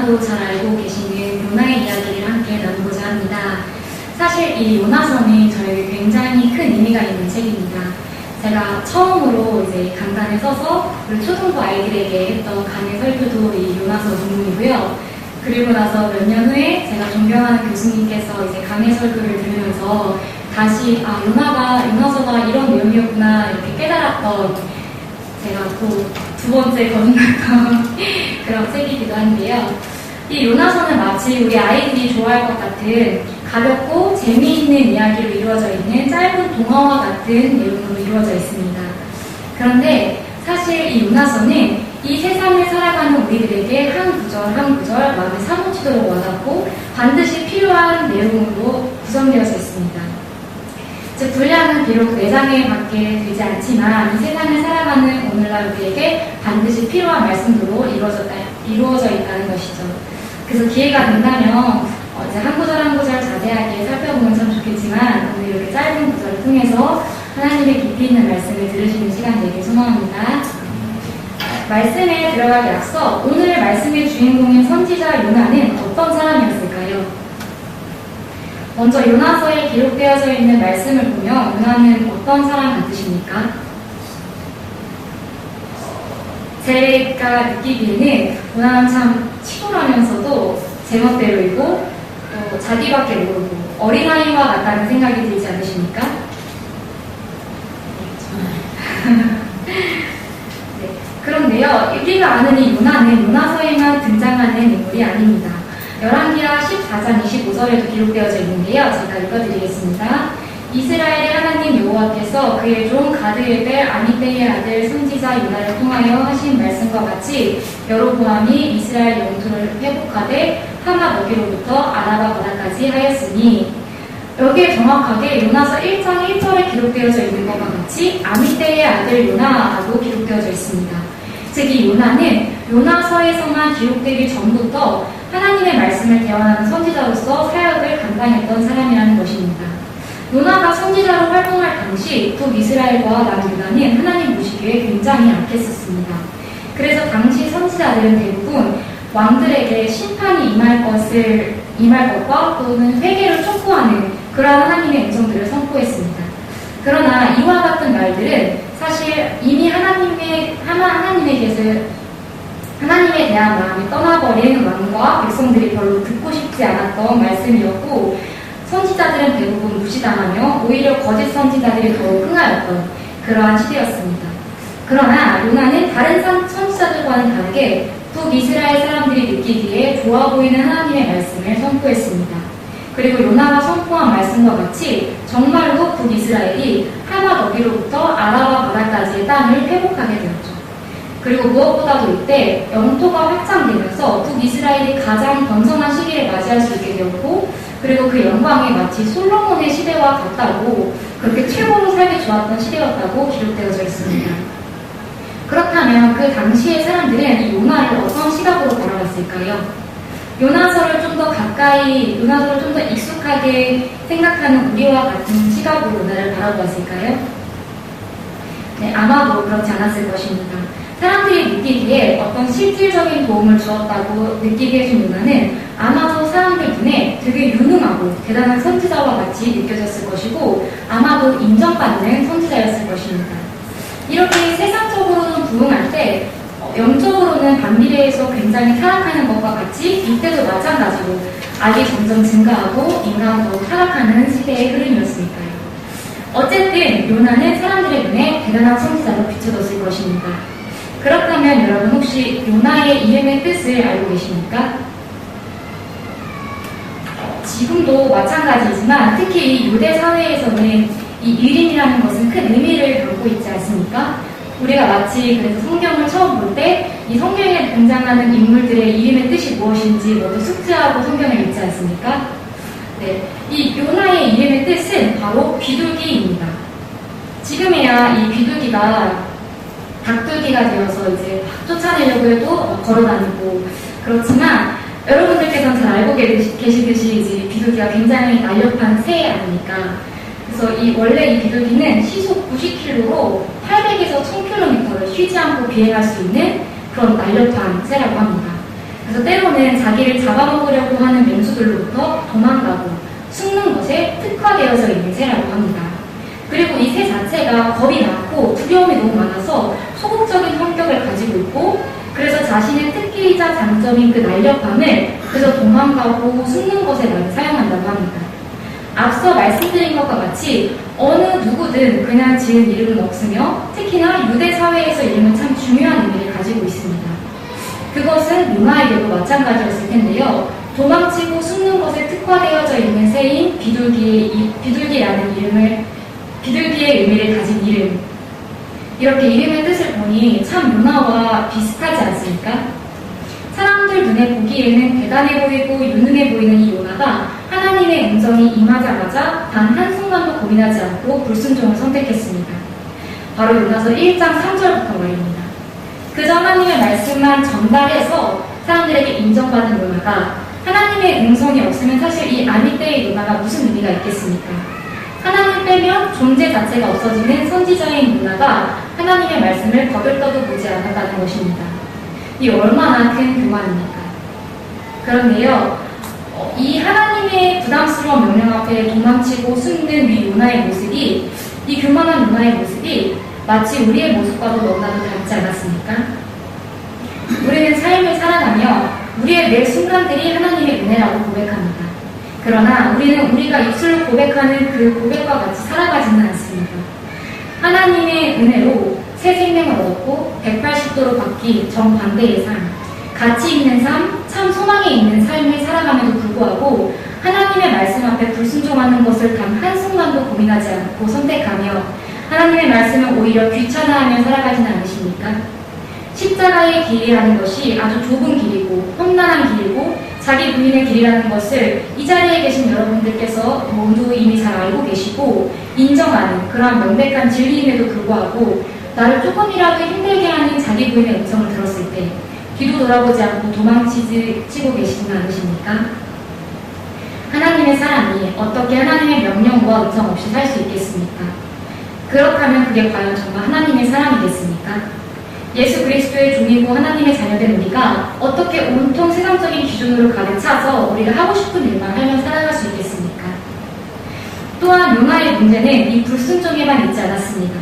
너무나도 잘 알고 계시는 요나의 이야기를 함께 나누고자 합니다. 사실 이 요나서는 저에게 굉장히 큰 의미가 있는 책입니다. 제가 처음으로 이제 강단에 서서 우리 초등부 아이들에게 했던 강의 설교도 이 요나서 본문이고요. 그리고 나서 몇 년 후에 제가 존경하는 교수님께서 이제 강의 설교를 들으면서 다시 요나서가 이런 내용이었구나 이렇게 깨달았던 제가 또 두 번째 거듭났던 그런 책이기도 한데요. 이 요나서는 마치 우리 아이들이 좋아할 것 같은 가볍고 재미있는 이야기로 이루어져 있는 짧은 동화와 같은 내용으로 이루어져 있습니다. 그런데 사실 이 요나서는 이 세상을 살아가는 우리들에게 한 구절 한 구절 마음에 사무치도록 와닿고 반드시 필요한 내용으로 구성되어져 있습니다. 즉 분량은 비록 4장에 밖에 되지 않지만 이 세상을 살아가는 오늘날 우리에게 반드시 필요한 말씀으로 이루어져 있다는 것이죠. 그래서 기회가 된다면 이제 한 구절 한 구절 자세하게 살펴보면 참 좋겠지만 오늘 이렇게 짧은 구절을 통해서 하나님의 깊이 있는 말씀을 들으시는 시간 되길 소망합니다. 말씀에 들어가기 앞서 오늘 말씀의 주인공인 선지자 요나는 어떤 사람이었을까요? 먼저 요나서에 기록되어져 있는 말씀을 보면 요나는 어떤 사람 같으십니까? 제가 느끼기에는 요나는 참 치졸하면서도 제멋대로이고 또 자기밖에 모르고 어린아이와 같다는 생각이 들지 않으십니까? 네. 그런데요, 우리가 아는 이 요나는 요나서에만 등장하는 인물이 아닙니다. 열왕기하 14장 25절에도 기록되어져 있는데요. 제가 읽어드리겠습니다. 이스라엘의 하나님 여호와께서 그의 종 가드의 벨 아미떼의 아들 선지자 요나를 통하여 하신 말씀과 같이 여로보암이 이스라엘 영토를 회복하되 하마 너기로부터 아라바 바다까지 하였으니, 여기에 정확하게 요나서 1장 1절에 기록되어져 있는 것과 같이 아미떼의 아들 요나라고 기록되어져 있습니다. 즉 이 요나는 요나서에서만 기록되기 전부터 하나님의 말씀을 대언하는 선지자로서 사역을 감당했던 사람이라는 것입니다. 요나가 선지자로 활동할 당시 북이스라엘과 남유다는 하나님 보시기에 굉장히 약했었습니다. 그래서 당시 선지자들은 대부분 왕들에게 심판이 임할 것과 또는 회개를 촉구하는 그러한 하나님의 음성들을 선포했습니다. 그러나 이와 같은 말들은 사실 이미 하나님에 대한 마음이 떠나버린 왕과 백성들이 별로 듣고 싶지 않았던 말씀이었고, 선지자들은 대부분 무시당하며 오히려 거짓 선지자들이 더욱 흥하였던 그러한 시대였습니다. 그러나 요나는 다른 선지자들과는 다르게 북이스라엘 사람들이 느끼기에 좋아 보이는 하나님의 말씀을 선포했습니다. 그리고 요나가 선포한 말씀과 같이 정말로 북이스라엘이 하마 너비로부터 아라바 바다까지의 땅을 회복하게 되었죠. 그리고 무엇보다도 이때 영토가 확장되면서 북이스라엘이 가장 번성한 시기를 맞이할 수 있게 되었고, 그리고 그 영광이 마치 솔로몬의 시대와 같다고, 그렇게 최고로 살기 좋았던 시대였다고 기록되어져 있습니다. 그렇다면 그 당시의 사람들은 이 요나를 어떤 시각으로 바라봤을까요? 요나서를 좀 더 익숙하게 생각하는 우리와 같은 시각으로 요나를 바라보았을까요? 네, 아마도 그렇지 않았을 것입니다. 사람들이 느끼기에 어떤 실질적인 도움을 주었다고 느끼게 해준 요나는 아마도 사람들 눈에 되게 유능하고 대단한 선지자와 같이 느껴졌을 것이고, 아마도 인정받는 선지자였을 것입니다. 이렇게 세상적으로는 부흥할 때 영적으로는 반미래에서 굉장히 타락하는 것과 같이 이때도 마찬가지로 악이 점점 증가하고 인간은 더욱 타락하는 시대의 흐름이었으니까요. 어쨌든 요나는 사람들의 눈에 대단한 선지자로 비춰졌을 것입니다. 그렇다면 여러분 혹시 요나의 이름의 뜻을 알고 계십니까? 지금도 마찬가지지만 특히 이 유대 사회에서는 이 이름이라는 것은 큰 의미를 담고 있지 않습니까? 우리가 마치 그래서 성경을 처음 볼 때 이 성경에 등장하는 인물들의 이름의 뜻이 무엇인지 모두 숙지하고 성경을 읽지 않습니까? 네, 이 요나의 이름의 뜻은 바로 비둘기입니다. 지금이야 이 비둘기가 닭둘기가 되어서 이제 쫓아내려고 해도 걸어다니고, 그렇지만 여러분들께서는 잘 알고 계시듯이 이제 비둘기가 굉장히 날렵한 새 아닙니까? 그래서 원래 이 비둘기는 시속 90km로 800에서 1000km를 쉬지 않고 비행할 수 있는 그런 날렵한 새라고 합니다. 그래서 때로는 자기를 잡아먹으려고 하는 맹수들로부터 도망가고 숨는 것에 특화되어져 있는 새라고 합니다. 그리고 이 새 자체가 겁이 많고 두려움이 너무 많아서 소극적인 성격을 가지고 있고, 그래서 자신의 특기이자 장점인 그 날렵함을 그래서 도망가고 숨는 것에 많이 사용한다고 합니다. 앞서 말씀드린 것과 같이 어느 누구든 그냥 지은 이름은 없으며, 특히나 유대 사회에서 이름은 참 중요한 의미를 가지고 있습니다. 그것은 요나에게도 마찬가지였을 텐데요. 도망치고 숨는 것에 특화되어져 있는 새인 비둘기라는 비둘기의 의미를 가진 이름. 이렇게 이름의 뜻을 보니 참 요나와 비슷하지 않습니까? 사람들 눈에 보기에는 대단해 보이고 유능해 보이는 이 요나가 하나님의 음성이 임하자마자 단 한순간도 고민하지 않고 불순종을 선택했습니다. 바로 요나서 1장 3절부터 말입니다. 그저 하나님의 말씀만 전달해서 사람들에게 인정받은 요나가, 하나님의 음성이 없으면 사실 이 아미 때의 요나가 무슨 의미가 있겠습니까? 하나님 빼면 존재 자체가 없어지는 선지자인 요나가 하나님의 말씀을 거들떠도 보지 않았다는 것입니다. 이 얼마나 큰 교만입니까? 그런데요, 이 하나님의 부담스러운 명령 앞에 도망치고 숨는 이 요나의 모습이, 이 교만한 요나의 모습이 마치 우리의 모습과도 너무나도 닮지 않았습니까? 우리는 삶을 살아가며 우리의 매 순간들이 하나님의 은혜라고 고백합니다. 그러나 우리는 우리가 입술로 고백하는 그 고백과 같이 살아가지는 않습니다. 하나님의 은혜로 새 생명을 얻었고 180도로 바뀐 정반대의 삶, 가치 있는 삶, 참 소망이 있는 삶을 살아감에도 불구하고 하나님의 말씀 앞에 불순종하는 것을 단 한순간도 고민하지 않고 선택하며 하나님의 말씀을 오히려 귀찮아하며 살아가지는 않으십니까? 십자가의 길이라는 것이 아주 좁은 길이고 험난한 길이고 자기 부인의 길이라는 것을 이 자리에 계신 여러분들께서 모두 이미 잘 알고 계시고 인정하는 그러한 명백한 진리임에도 불구하고 나를 조금이라도 힘들게 하는 자기 부인의 음성을 들었을 때 뒤도 돌아보지 않고 도망치고 계시지는 않으십니까? 하나님의 사람이 어떻게 하나님의 명령과 음성 없이 살 수 있겠습니까? 그렇다면 그게 과연 정말 하나님의 사람이겠습니까? 예수 그리스도의 종이고 하나님의 자녀된 우리가 어떻게 온통 세상적인 기준으로 가득 차서 우리가 하고 싶은 일만 하며 살아갈 수 있겠습니까? 또한 요나의 문제는 이 불순종에만 있지 않았습니다.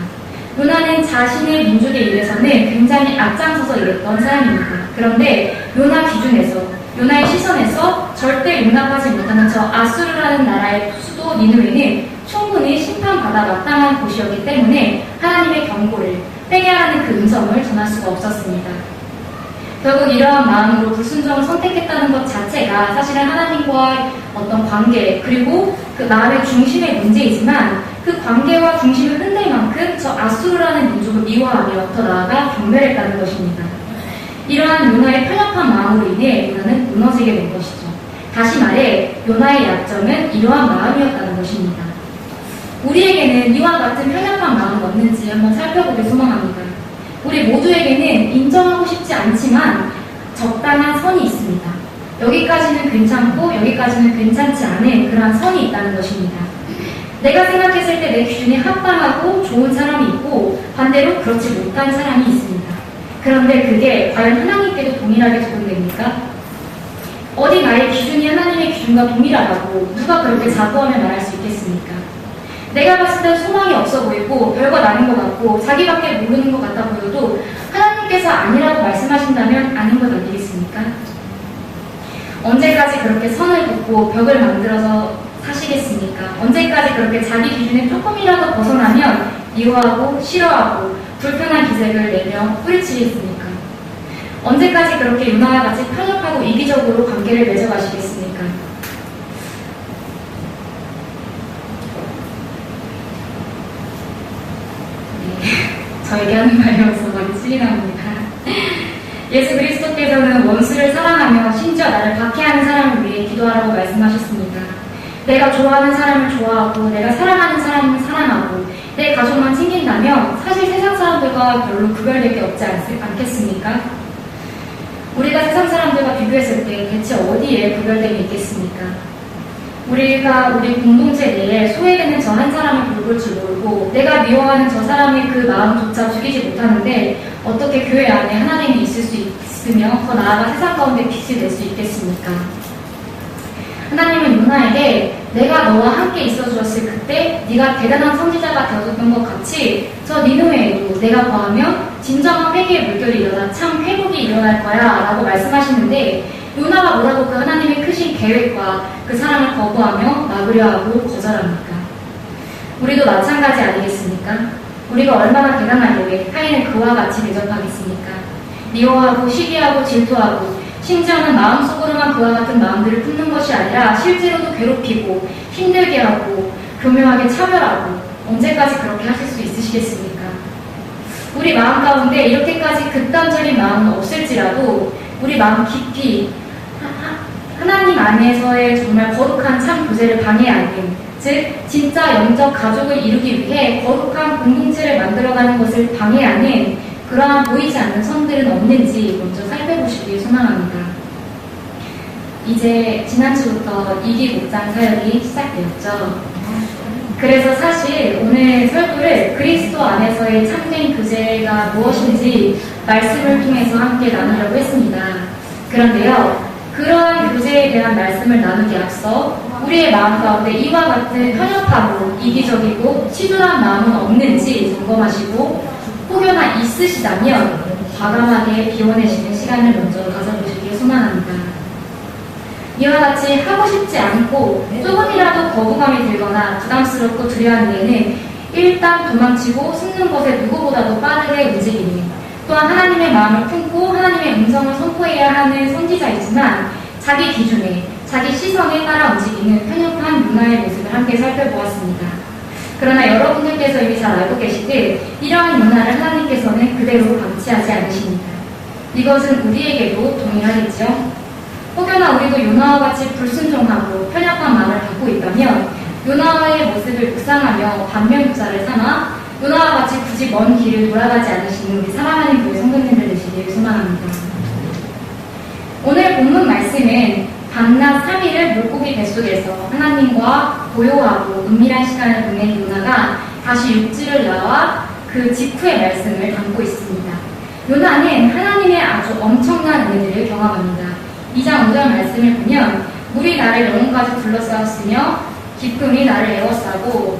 요나는 자신의 민족에 의해서는 굉장히 앞장서서 일했던 사람입니다. 그런데 요나 기준에서, 요나의 시선에서 절대 용납하지 못하는 저 아수르라는 나라의 수도 니느웨는 충분히 심판받아 마땅한 곳이었기 때문에 하나님의 경고를 회개하라는 그 음성을 전할 수가 없었습니다. 결국 이러한 마음으로 불순종을 선택했다는 것 자체가 사실은 하나님과의 어떤 관계, 그리고 그 마음의 중심의 문제이지만 그 관계와 중심을 흔들 만큼 저 아수르라는 민족을 미워하며 더 나아가 경멸했다는 것입니다. 이러한 요나의 편협한 마음으로 인해 요나는 무너지게 된 것이죠. 다시 말해 요나의 약점은 이러한 마음이었다는 것입니다. 우리에게는 이와 같은 편협한 마음은 없는지 한번 살펴보길 소망합니다. 우리 모두에게는 인정하고 싶지 않지만 적당한 선이 있습니다. 여기까지는 괜찮고 여기까지는 괜찮지 않은 그러한 선이 있다는 것입니다. 내가 생각했을 때 내 기준이 합당하고 좋은 사람이 있고 반대로 그렇지 못한 사람이 있습니다. 그런데 그게 과연 하나님께도 동일하게 적용됩니까? 어디 나의 기준이 하나님의 기준과 동일하다고 누가 그렇게 자부하며 말할 수 있겠습니까? 내가 봤을 땐 소망이 없어 보이고 별거 아닌 것 같고 자기밖에 모르는 것 같아 보여도 하나님께서 아니라고 말씀하신다면 아닌 것 아니겠습니까? 언제까지 그렇게 선을 긋고 벽을 만들어서 사시겠습니까? 언제까지 그렇게 자기 기준에 조금이라도 벗어나면 미워하고 싫어하고 불편한 기색을 내며 뿌리치겠습니까? 언제까지 그렇게 요나와 같이 편협하고 이기적으로 관계를 맺어가시겠습니까? 저에게 하는 말이어서 많이 sil이 납니다. 예수 그리스도께서는 원수를 사랑하며 심지어 나를 박해하는 사람을 위해 기도하라고 말씀하셨습니다. 내가 좋아하는 사람을 좋아하고 내가 사랑하는 사람을 사랑하고 내 가족만 챙긴다면 사실 세상 사람들과 별로 구별될 게 없지 않겠습니까? 우리가 세상 사람들과 비교했을 때 대체 어디에 구별됨이 있겠습니까? 우리가 우리 공동체 내에 소외되는 저 한 사람을 돌볼 줄 모르고 내가 미워하는 저 사람의 그 마음조차 죽이지 못하는데 어떻게 교회 안에 하나님이 있을 수 있으며 더 나아가 세상 가운데 빛이 될 수 있겠습니까? 하나님은 요나에게 내가 너와 함께 있어 주었을 그때 네가 대단한 선지자가 되었던 것 같이 저 니느웨에도 내가 거하면 진정한 회개의 물결이 일어나 참 회복이 일어날 거야 라고 말씀하시는데 요나가 뭐라고 그 하나님의 크신 계획과 그 사랑을 거부하며 막으려 하고 거절합니까? 우리도 마찬가지 아니겠습니까? 우리가 얼마나 대단하길래 카인은 그와 같이 대접하겠습니까? 미워하고 시기하고 질투하고 심지어는 마음속으로만 그와 같은 마음들을 품는 것이 아니라 실제로도 괴롭히고 힘들게 하고 교묘하게 차별하고 언제까지 그렇게 하실 수 있으시겠습니까? 우리 마음 가운데 이렇게까지 극단적인 마음은 없을지라도 우리 마음 깊이 하나님 안에서의 정말 거룩한 참 교제를 방해하는, 즉 진짜 영적 가족을 이루기 위해 거룩한 공동체를 만들어가는 것을 방해하는 그러한 보이지 않는 선들은 없는지 먼저 살펴보시길 소망합니다. 이제 지난주부터 2기 목장 사역이 시작되었죠. 그래서 사실 오늘 설교를 그리스도 안에서의 참된 교제가 무엇인지 말씀을 통해서 함께 나누려고 했습니다. 그런데요, 그러한 교제에 대한 말씀을 나누기 앞서 우리의 마음 가운데 이와 같은 편협하고 이기적이고 치졸한 마음은 없는지 점검하시고 혹여나 있으시다면 과감하게 비워내시는 시간을 먼저 가져보시길 소망합니다. 이와 같이 하고 싶지 않고 조금이라도 거부감이 들거나 부담스럽고 두려운 이에는 일단 도망치고 숨는 것에 누구보다도 빠르게 움직이는, 또한 하나님의 마음을 품고 하나님의 음성을 선포해야 하는 선지자이지만 자기 기준에, 자기 시선에 따라 움직이는 편협한 문화의 모습을 함께 살펴보았습니다. 그러나 여러분들께서 이미 잘 알고 계시듯 이러한 문화를 하나님께서는 그대로 방치하지 않으십니다. 이것은 우리에게도 동일하겠죠. 혹여나 우리도 요나와 같이 불순종하고 편협한 마음을 갖고 있다면 요나의 모습을 묵상하며 반면교사를 삼아 요나와 같이 굳이 먼 길을 돌아가지 않으시는 우리 사랑하는 교회 성도님들 되시길 소망합니다. 오늘 본문 말씀은 밤낮 3일을 물고기 뱃속에서 하나님과 고요하고 은밀한 시간을 보낸 요나가 다시 육지를 나와 그 직후의 말씀을 담고 있습니다. 요나는 하나님의 아주 엄청난 은혜를 경험합니다. 2장 5절 말씀을 보면 물이 나를 영혼까지 둘러싸았으며 기쁨이 나를 에워싸고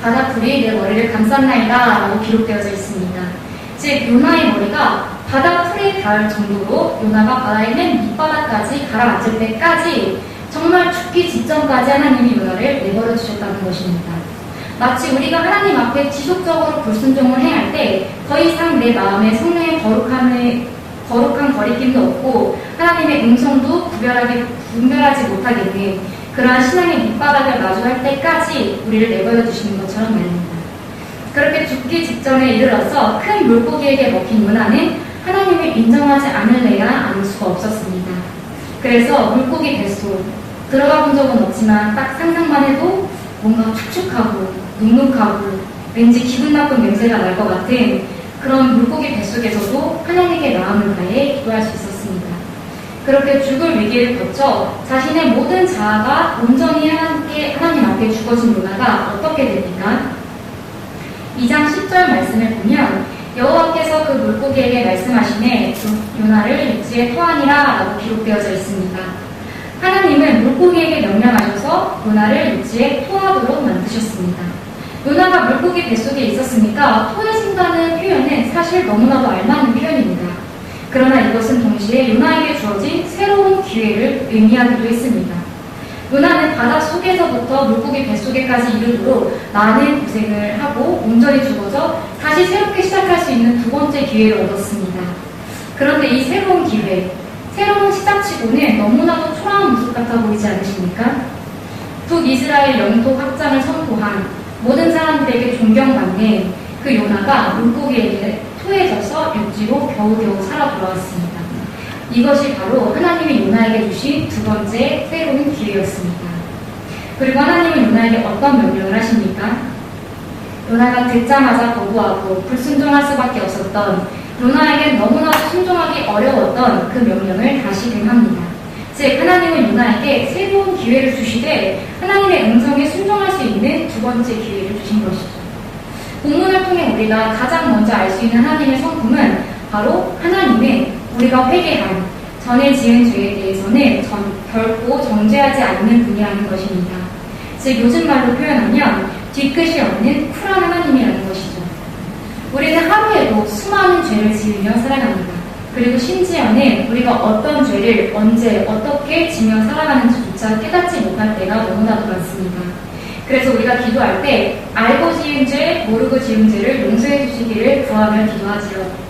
바다풀이 내 머리를 감쌌나이다 라고 기록되어져 있습니다. 즉 요나의 머리가 바다풀에 닿을 정도로 요나가 바다에 있는 밑바닥까지 가라앉을 때까지 정말 죽기 직전까지 하나님이 요나를 내버려 주셨다는 것입니다. 마치 우리가 하나님 앞에 지속적으로 불순종을 행할 때 더 이상 내 마음의 성령의 거룩한 거리낌도 없고 하나님의 음성도 분별하지 못하겠는 그러한 신앙의 밑바닥을 마주할 때까지 우리를 내버려 주시는 것처럼 말입니다. 그렇게 죽기 직전에 이르러서 큰 물고기에게 먹힌 요나는 하나님을 인정하지 않을래야 않을 수가 없었습니다. 그래서 물고기 뱃속 들어가 본 적은 없지만 딱 상상만 해도 뭔가 축축하고 눅눅하고 왠지 기분 나쁜 냄새가 날 것 같은 그런 물고기 뱃속에서도 하나님께 마음을 다해 기도할 수 있었습니다. 그렇게 죽을 위기를 거쳐 자신의 모든 자아가 온전히 하나님 앞에 죽어진 요나가 어떻게 됩니까? 2장 10절 말씀을 보면 여호와께서 그 물고기에게 말씀하시네 요나를 육지에 토하니라 라고 기록되어져 있습니다. 하나님은 물고기에게 명령하셔서 요나를 육지에 토하도록 만드셨습니다. 요나가 물고기 뱃속에 있었으니까 토해진다는 표현은 사실 너무나도 알맞는 표현입니다. 그러나 이것은 동시에 요나에게 주어진 새로운 기회를 의미하기도 했습니다. 요나는 바다 속에서부터 물고기 뱃속에까지 이르도록 많은 고생을 하고 온전히 죽어서 다시 새롭게 시작할 수 있는 두 번째 기회를 얻었습니다. 그런데 이 새로운 기회, 새로운 시작치고는 너무나도 초라한 모습 같아 보이지 않으십니까? 북이스라엘 영토 확장을 선포한 모든 사람들에게 존경받는 그 요나가 물고기에게 토해져서 육지로 겨우겨우 살아 돌아왔습니다. 이것이 바로 하나님이 요나에게 주신 두 번째 새로운 기회였습니다. 그리고 하나님은 요나에게 어떤 명령을 하십니까? 요나가 듣자마자 거부하고 불순종할 수밖에 없었던 요나에게 너무나도 순종하기 어려웠던 그 명령을 다시금 합니다. 즉 하나님은 요나에게 새로운 기회를 주시되 하나님의 음성에 순종할 수 있는 두 번째 기회를 주신 것이죠. 본문을 통해 우리가 가장 먼저 알 수 있는 하나님의 성품은 바로 하나님은 우리가 회개한, 전에 지은 죄에 대해서는 결코 정죄하지 않는 분이라는 것입니다. 즉 요즘 말로 표현하면 뒤끝이 없는 쿨한 하나님이라는 것이죠. 우리는 하루에도 수많은 죄를 지으며 살아갑니다. 그리고 심지어는 우리가 어떤 죄를 언제 어떻게 지며 살아가는지조차 깨닫지 못할 때가 너무나도 많습니다. 그래서 우리가 기도할 때 알고 지은 죄, 모르고 지은 죄를 용서해 주시기를 구하며 기도하지요.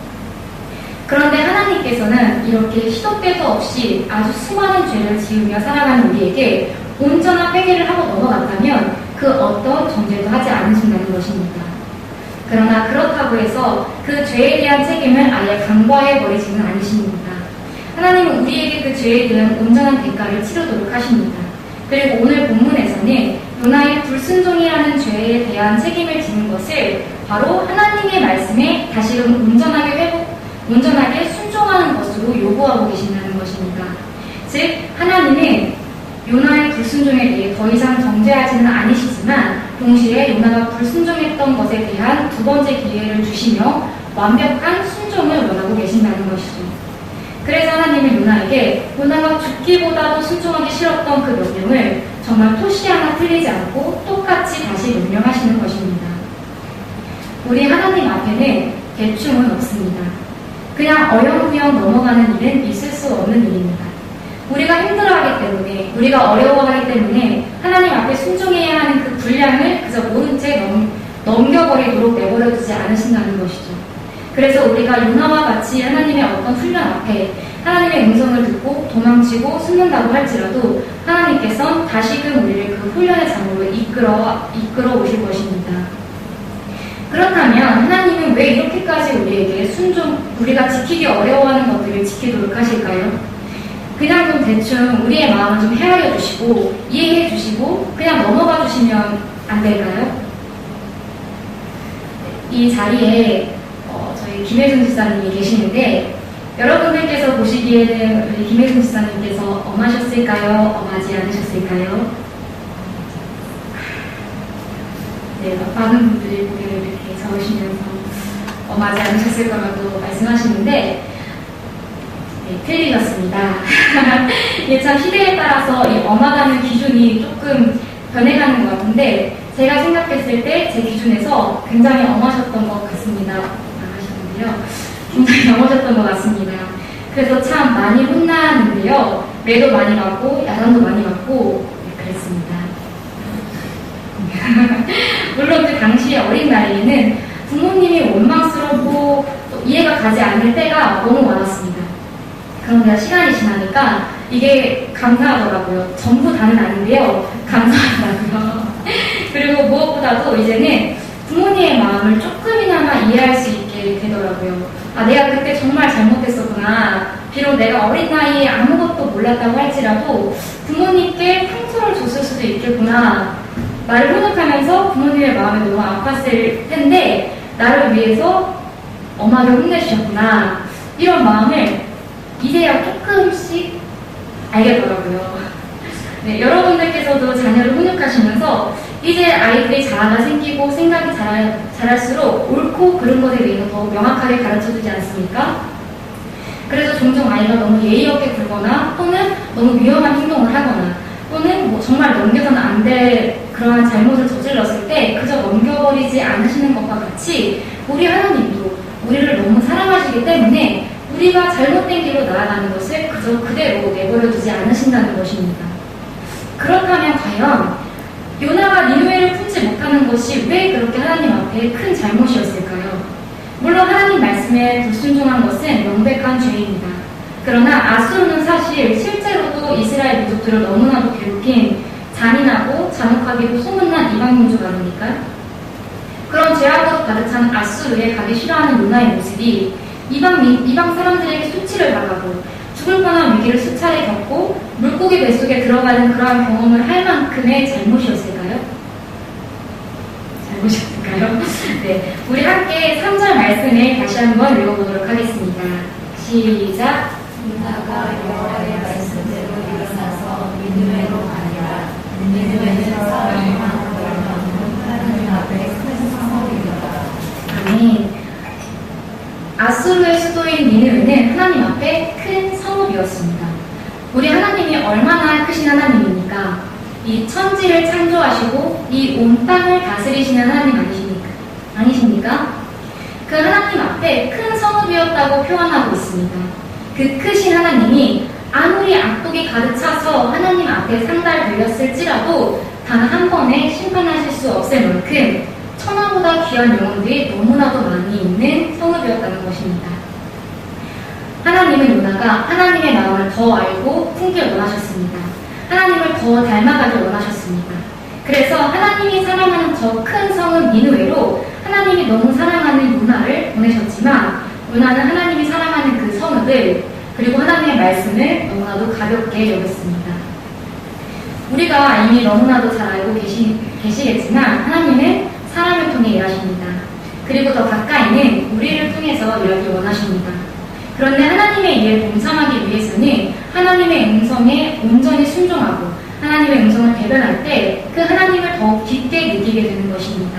그런데 하나님께서는 이렇게 시도 때도 없이 아주 수많은 죄를 지으며 살아가는 우리에게 온전한 회개를 하고 넘어갔다면 그 어떤 정죄도 하지 않으신다는 것입니다. 그러나 그렇다고 해서 그 죄에 대한 책임을 아예 간과해버리지는 않으십니다. 하나님은 우리에게 그 죄에 대한 온전한 대가를 치르도록 하십니다. 그리고 오늘 본문에서는 요나의 불순종이라는 죄에 대한 책임을 지는 것을 바로 하나님의 말씀에 다시금 온전하게 순종하는 것으로 요구하고 계신다는 것입니다. 즉 하나님은 요나의 불순종에 대해 더 이상 정죄하지는 않으시지만 동시에 요나가 불순종했던 것에 대한 두 번째 기회를 주시며 완벽한 순종을 원하고 계신다는 것이죠. 그래서 하나님은 요나가 죽기보다도 순종하기 싫었던 그 명령을 정말 토시 하나 틀리지 않고 똑같이 다시 명령하시는 것입니다. 우리 하나님 앞에는 대충은 없습니다. 그냥 어영부영 넘어가는 일은 있을 수 없는 일입니다. 우리가 힘들어하기 때문에, 우리가 어려워하기 때문에 하나님 앞에 순종해야 하는 그 분량을 그저 모른 채 넘겨버리도록 내버려두지 않으신다는 것이죠. 그래서 우리가 요나와 같이 하나님의 어떤 훈련 앞에 하나님의 음성을 듣고 도망치고 숨는다고 할지라도 하나님께서는 다시금 우리를 그 훈련의 장으로 이끌어 오실 것입니다. 그렇다면 하나님은 왜 이렇게까지 우리에게 우리가 지키기 어려워하는 것들을 지키도록 하실까요? 그냥 좀 대충 우리의 마음을 좀 헤아려 주시고 이해해 주시고 그냥 넘어가 주시면 안 될까요? 이 자리에 저희 김혜준 지사님이 계시는데 여러분들께서 보시기에는 우리 김혜준 지사님께서 엄하셨을까요? 엄하지 않으셨을까요? 네, 많은 분들이 고개를 이렇게 저으시면서 엄하지 않으셨을 거라고 말씀하시는데 네, 틀리셨습니다. 이게 참 시대에 따라서 이 엄하다는 기준이 조금 변해가는 것 같은데 제가 생각했을 때 제 기준에서 굉장히 엄하셨던 것 같습니다. 하시는데요. 굉장히 넘어졌던 것 같습니다. 그래서 참 많이 혼나는데요. 매도 많이 맞고 야단도 많이 맞고 그랬습니다. 물론 그 당시에 어린 나이에는 부모님이 원망스럽고 또 이해가 가지 않을 때가 너무 많았습니다. 그런데 시간이 지나니까 이게 감사하더라고요. 전부 다는 아닌데요. 감사하더라고요. 그리고 무엇보다도 이제는 부모님의 마음을 조금이나마 이해할 수 있게 되더라고요. 아, 내가 그때 정말 잘못했었구나. 비록 내가 어린 나이에 아무것도 몰랐다고 할지라도 부모님께 상처를 줬을 수도 있겠구나. 나를 훈육하면서 부모님의 마음이 너무 아팠을 텐데 나를 위해서 엄하게 혼내주셨구나. 이런 마음을 이제야 조금씩 알겠더라고요. 네, 여러분들께서도 자녀를 훈육하시면서 이제 아이들이 자아가 생기고 생각이 자랄수록 옳고 그른 것에 대해서 더 명확하게 가르쳐주지 않습니까? 그래서 종종 아이가 너무 예의 없게 굴거나 또는 너무 위험한 행동을 하거나 또는 뭐 정말 넘겨서는 안 될 그러한 잘못을 저질렀을 때 그저 넘겨버리지 않으시는 것과 같이 우리 하나님도 우리를 너무 사랑하시기 때문에 우리가 잘못된 길로 나아가는 것을 그저 그대로 내버려두지 않으신다는 것입니다. 그렇다면 과연 요나가 니느웨를 품지 못하는 것이 왜 그렇게 하나님 앞에 큰 잘못이었을까요? 물론 하나님 말씀에 불순종한 것은 명백한 죄입니다. 그러나 아수르는 사실 실제로도 이스라엘 민족들을 너무나도 괴롭힌 잔인하고 잔혹하기도 소문난 이방민족 아닙니까? 그런 죄악으로 가득 찬 아수르에 가기 싫어하는 요나의 모습이 이방 사람들에게 수치를 당하고 죽을 뻔한 위기를 수차례 겪고 물고기 뱃속에 들어가는 그러한 경험을 할 만큼의 잘못이었을까요? 잘못이었을까요? 네, 우리 함께 3절 말씀을 다시 한번 읽어보도록 하겠습니다. 시작! 요나가 여호와의 말씀대로 일어나서 니느웨로 가니라. 니느웨는 사람만 하나님 앞에 큰 성읍이더라. 아멘. 아수르의 수도인 니느웨는 하나님 앞에 하나님이 얼마나 크신 하나님입니까? 이 천지를 창조하시고 이 온 땅을 다스리시는 하나님 아니십니까? 그 하나님 앞에 큰 성읍이었다고 표현하고 있습니다. 그 크신 하나님이 아무리 악독이 가득 차서 하나님 앞에 상달되었을지라도 단 한 번에 심판하실 수 없을 만큼 천하보다 귀한 영혼들이 너무나도 많이 있는 성읍이었다는 것입니다. 하나님은 요나가 하나님의 마음을 더 알고 품길 원하셨습니다. 하나님을 더 닮아가길 원하셨습니다. 그래서 하나님이 사랑하는 저 큰 성읍 니느웨로 하나님이 너무 사랑하는 요나를 보내셨지만 요나는 하나님이 사랑하는 그 성읍을 그리고 하나님의 말씀을 너무나도 가볍게 여겼습니다. 우리가 이미 너무나도 잘 알고 계시겠지만 하나님은 사람을 통해 일하십니다. 그리고 더 가까이는 우리를 통해서 일하기 원하십니다. 그런데 하나님의 일을 동참하기 위해서는 하나님의 음성에 온전히 순종하고 하나님의 음성을 대변할 때 그 하나님을 더욱 깊게 느끼게 되는 것입니다.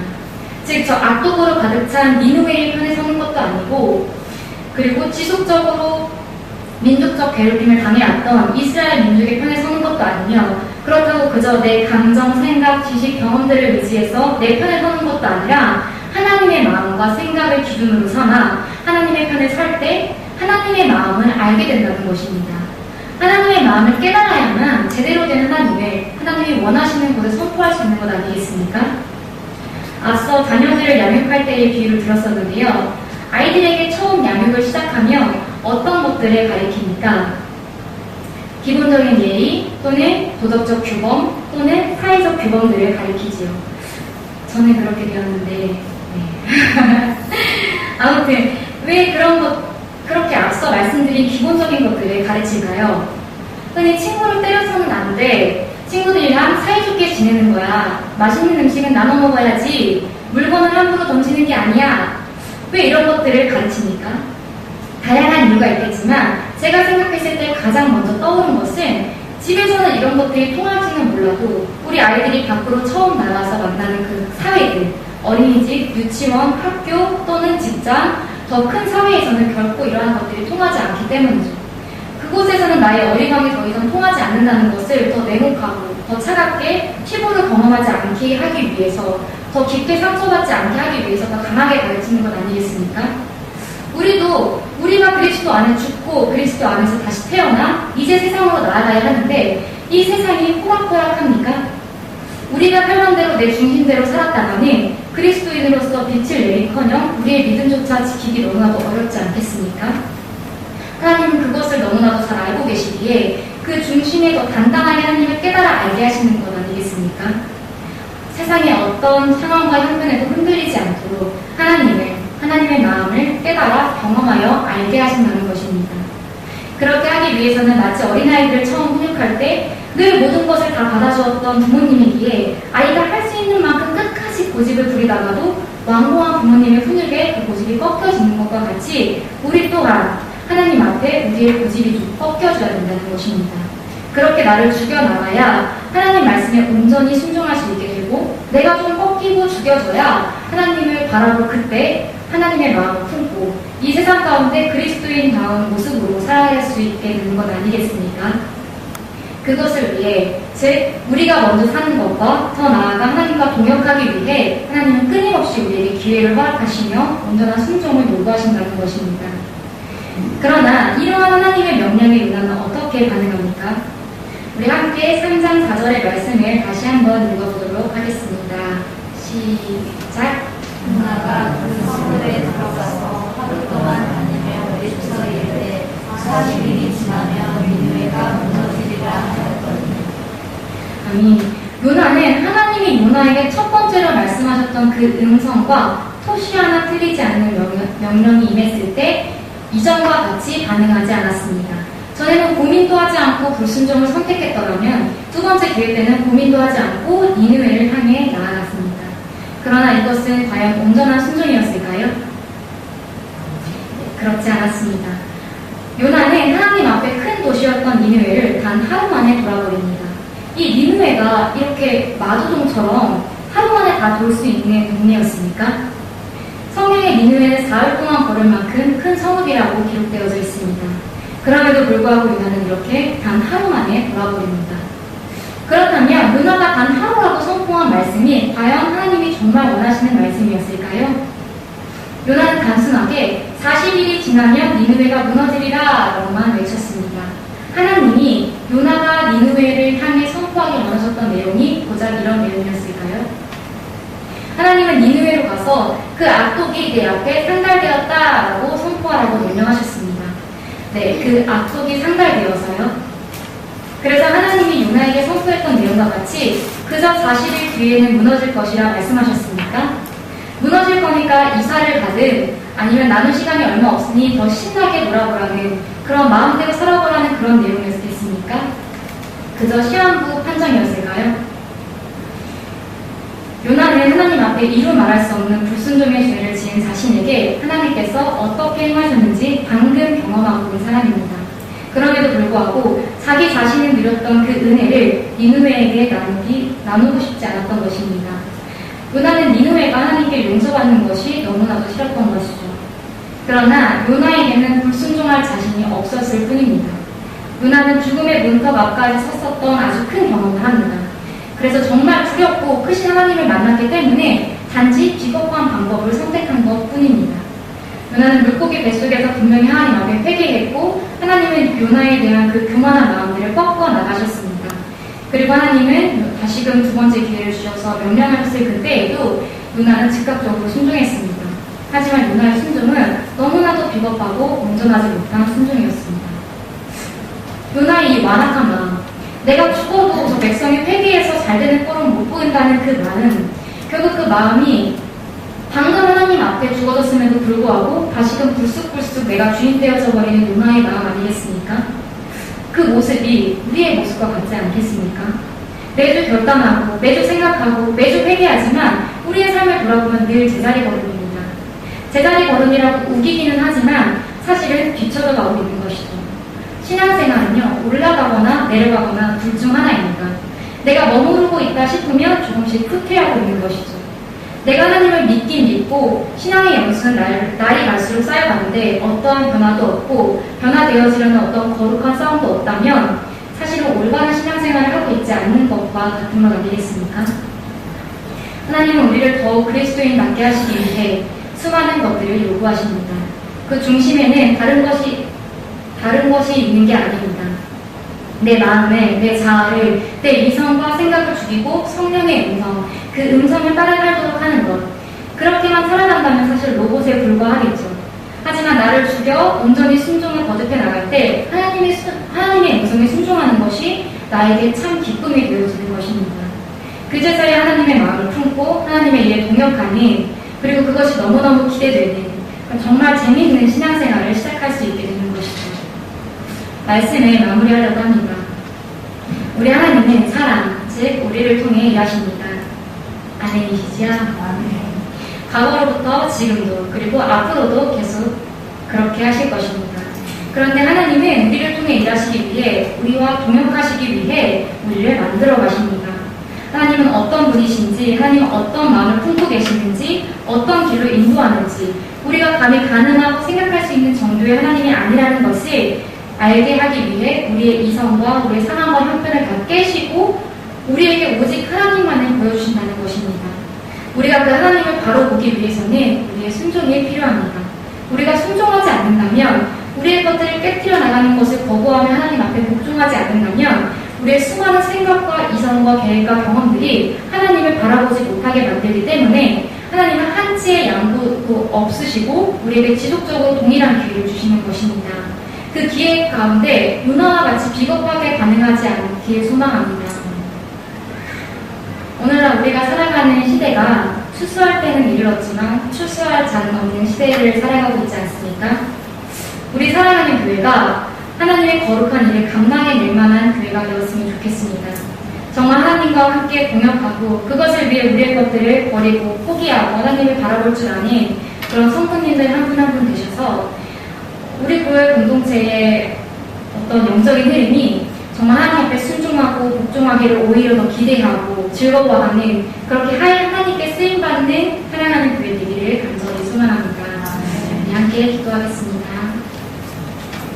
즉, 저 악독으로 가득 찬 니느웨의 편에 서는 것도 아니고 그리고 지속적으로 민족적 괴롭힘을 당해왔던 이스라엘 민족의 편에 서는 것도 아니며 그렇다고 그저 내 감정, 생각, 지식, 경험들을 의지해서 내 편에 서는 것도 아니라 하나님의 마음과 생각을 기준으로 삼아 하나님의 편에 설 때 하나님의 마음을 알게 된다는 것입니다. 하나님의 마음을 깨달아야만 제대로 된 하나님이 원하시는 곳에 선포할 수 있는 것 아니겠습니까? 앞서 자녀들을 양육할 때의 비유를 들었었는데요. 아이들에게 처음 양육을 시작하면 어떤 것들을 가리킵니까? 기본적인 예의 또는 도덕적 규범 또는 사회적 규범들을 가리키지요. 저는 그렇게 배웠는데 네. 아무튼 왜 그렇게 앞서 말씀드린 기본적인 것들을 가르칠까요? 흔히 친구를 때려서는 안 돼. 친구들이랑 사이좋게 지내는 거야. 맛있는 음식은 나눠 먹어야지. 물건을 함부로 던지는 게 아니야. 왜 이런 것들을 가르칩니까? 다양한 이유가 있겠지만 제가 생각했을 때 가장 먼저 떠오른 것은 집에서는 이런 것들이 통할지는 몰라도 우리 아이들이 밖으로 처음 나가서 만나는 그 사회들, 어린이집, 유치원, 학교 또는 직장, 더 큰 사회에서는 결코 이러한 것들이 통하지 않기 때문이죠. 그곳에서는 나의 어리광이 더 이상 통하지 않는다는 것을 더 냉혹하고 더 차갑게 피부를 경험하지 않게 하기 위해서 더 깊게 상처받지 않게 하기 위해서 더 강하게 가르치는 것 아니겠습니까? 우리가 그리스도 안에 죽고 그리스도 안에서 다시 태어나 이제 세상으로 나아가야 하는데 이 세상이 호락호락합니까? 우리가 편한 대로 내 중심대로 살았다가는 그리스도인으로서 빛을 내리커녕 우리의 믿음조차 지키기 너무나도 어렵지 않겠습니까? 하나님은 그것을 너무나도 잘 알고 계시기에 그 중심에 더 단단하게 하나님을 깨달아 알게 하시는 것 아니겠습니까? 세상의 어떤 상황과 형편에도 흔들리지 않도록 하나님의 마음을 깨달아 경험하여 알게 하신다는 것입니다. 그렇게 하기 위해서는 마치 어린아이들을 처음 훈육할 때 늘 모든 것을 다 받아주었던 부모님이기에 아이가 할 수 있는 만큼 끝까지 고집을 부리다가도 완고한 부모님의 훈육에 그 고집이 꺾여지는 것과 같이 우리 또한 하나님 앞에 우리의 고집이 좀 꺾여줘야 된다는 것입니다. 그렇게 나를 죽여나가야 하나님 말씀에 온전히 순종할 수 있게 되고 내가 좀 꺾이고 죽여져야 하나님을 바라볼 그때 하나님의 마음을 품고 이 세상 가운데 그리스도인다운 모습으로 살아갈 수 있게 되는 것 아니겠습니까? 그것을 위해 즉 우리가 먼저 사는 것과 더 나아가 하나님과 동역하기 위해 하나님은 끊임없이 우리에게 기회를 허락하시며 온전한 순종을 요구하신다는 것입니다. 그러나 이러한 하나님의 명령에 요나는 어떻게 반응합니까? 우리 함께 3장 4절의 말씀을 다시 한번 읽어보도록 하겠습니다. 시작. 요나가 그 성읍에 들어가서 하루 동안 다니며 외쳐 이르되 40일이 지나면 니느웨가 무너지리라 하였더니. 아니, 요나는 하나님이 요나에게 첫 번째로 말씀하셨던 그 음성과 토시 하나 틀리지 않는 명령이 임했을 때 이전과 같이 반응하지 않았습니다. 전에는 고민도 하지 않고 불순종을 선택했더라면 두 번째 기회 때는 고민도 하지 않고 니느웨를 향해 나아갔습니다. 그러나 이것은 과연 온전한 순종이었을까요? 그렇지 않았습니다. 요나는 하나님 앞에 큰 도시였던 니느웨를 단 하루 만에 돌아버립니다. 이 니느웨가 이렇게 마두동처럼 하루 만에 다 돌 수 있는 동네였습니까? 성경의 니느웨는 4일 동안 걸을 만큼 큰 성읍이라고 기록되어져 있습니다. 그럼에도 불구하고 요나는 이렇게 단 하루 만에 돌아버립니다. 그렇다면 요나가 단 하루라고 선포한 말씀이 과연 하나님이 정말 원하시는 말씀이었을까요? 요나는 단순하게 40일이 지나면 니느웨가 무너지리라 라고만 외쳤습니다. 하나님이 요나가 니느웨를 향해 선포하기 원하셨던 내용이 고작 이런 내용이었을까요? 하나님은 니느웨로 가서 그 악독이 내 앞에 상달되었다 라고 선포하라고 명령하셨습니다. 네, 그 악독이 상달되어서요. 그래서 하나님이 요나에게 선포했던 내용과 같이 그저 40일 뒤에는 무너질 것이라 말씀하셨습니까? 무너질 거니까 이사를 가든 아니면 남은 시간이 얼마 없으니 더 신나게 놀아보라는 그런 마음대로 살아보라는 그런 내용이었겠습니까? 그저 시한부 판정이었을까요? 요나는 하나님 앞에 이루 말할 수 없는 불순종의 죄를 지은 자신에게 하나님께서 어떻게 행하셨는지 방금 경험하고 온 사람입니다. 그럼에도 불구하고 자기 자신이 누렸던 그 은혜를 니느웨에게 나누고 싶지 않았던 것입니다. 요나는 니느웨가 하나님께 용서받는 것이 너무나도 싫었던 것이죠. 그러나 요나에게는 불순종할 자신이 없었을 뿐입니다. 요나는 죽음의 문턱 앞까지 섰었던 아주 큰 경험을 합니다. 그래서 정말 두렵고 크신 하나님을 만났기 때문에 단지 비겁한 방법을 선택한 것 뿐입니다. 요나는 물고기 뱃속에서 분명히 하나님 앞에 회개했고 하나님은 요나에 대한 그 교만한 마음들을 꺾어 나가셨습니다. 그리고 하나님은 다시금 두 번째 기회를 주셔서 명령하셨을 그때에도 요나는 즉각적으로 순종했습니다. 하지만 요나의 순종은 너무나도 비겁하고 온전하지 못한 순종이었습니다. 요나의 이 완악한 마음, 내가 죽어도 저 백성이 회개해서 잘되는 꼴은 못 보인다는 그 말은 결국 그 마음이 방금 하나님 앞에 죽어졌음에도 불구하고 다시금 불쑥불쑥 내가 주인 되어져 버리는 요나의 마음 아니겠습니까? 그 모습이 우리의 모습과 같지 않겠습니까? 매주 결단하고 매주 생각하고 매주 회개하지만 우리의 삶을 돌아보면 늘 제자리 걸음입니다. 제자리 걸음이라고 우기기는 하지만 사실은 뒤쳐져 가고 있는 것이죠. 신앙생활은요, 올라가거나 내려가거나 둘 중 하나입니다. 내가 머무르고 있다 싶으면 조금씩 후퇴하고 있는 것이죠. 내가 하나님을 믿긴 믿고 신앙의 연수는 날이 갈수록 쌓여가는데 어떠한 변화도 없고 변화되어지려는 어떤 거룩한 싸움도 없다면 사실은 올바른 신앙생활을 하고 있지 않는 것과 같은 것 아니겠습니까? 하나님은 우리를 더욱 그리스도인답게 하시기 위해 수많은 것들을 요구하십니다. 그 중심에는 다른 것이 있는 게 아닙니다. 내 마음에, 내 자아를, 내 이성과 생각을 죽이고 성령의 음성, 그 음성을 따라가도록 하는 것. 그렇게만 살아간다면 사실 로봇에 불과하겠죠. 하지만 나를 죽여 온전히 순종을 거듭해 나갈 때 하나님의 음성에 순종하는 것이 나에게 참 기쁨이 되어지는 것입니다. 그 제자에 하나님의 마음을 품고 하나님의 일에 동역하는, 그리고 그것이 너무너무 기대되는 정말 재미있는 신앙생활을 시작할 수 있게 되는 것이죠. 말씀을 마무리하려고 합니다. 우리 하나님은 사랑, 즉 우리를 통해 일하십니다. 아멘이시죠? 아멘. 과거로부터 지금도 그리고 앞으로도 계속 그렇게 하실 것입니다. 그런데 하나님은 우리를 통해 일하시기 위해 우리와 동역하시기 위해 우리를 만들어 가십니다. 하나님은 어떤 분이신지, 하나님은 어떤 마음을 품고 계시는지, 어떤 길로 인도하는지 우리가 감히 가늠하고 생각할 수 있는 정도의 하나님이 아니라는 것을 알게 하기 위해 우리의 이성과 우리의 상황과 형편을 다 깨시고 우리에게 오직 하나님만을 보여주신다는 것입니다. 우리가 그 하나님을 바로 보기 위해서는 우리의 순종이 필요합니다. 우리가 순종하지 않는다면, 우리의 것들을 깨뜨려 나가는 것을 거부하며 하나님 앞에 복종하지 않는다면 우리의 수많은 생각과 이성과 계획과 경험들이 하나님을 바라보지 못하게 만들기 때문에 하나님은 한치의 양보도 없으시고 우리에게 지속적으로 동일한 기회를 주시는 것입니다. 그 기회 가운데 요나와 같이 비겁하게 반응하지 않기를 소망합니다. 오늘날 우리가 살아가는 시대가 추수할 때는 이를 얻지만 추수할 자는 없는 시대를 살아가고 있지 않습니까? 우리 사랑하는 교회가 하나님의 거룩한 일을 감당해낼 만한 교회가 되었으면 좋겠습니다. 정말 하나님과 함께 동역하고 그것을 위해 우리의 것들을 버리고 포기하고 하나님을 바라볼 줄 아는 그런 성도님들 한 분 한 분 되셔서 우리 교회 공동체의 어떤 영적인 흐름이 정말 하나님 앞에 순종하고 복종하기를 오히려 더 기대하고 즐거워하는, 그렇게 하나님께 쓰임받는 사랑하는 교회 되기를 간절히 소망합니다. 함께 기도하겠습니다.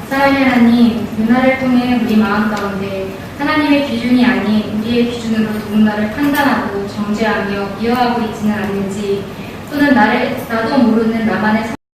사랑의 하나님, 누나를 통해 우리 마음 가운데 하나님의 기준이 아닌 우리의 기준으로 누군가를 판단하고 정죄하며 미워하고 있지는 않는지, 또는 나도 모르는 나만의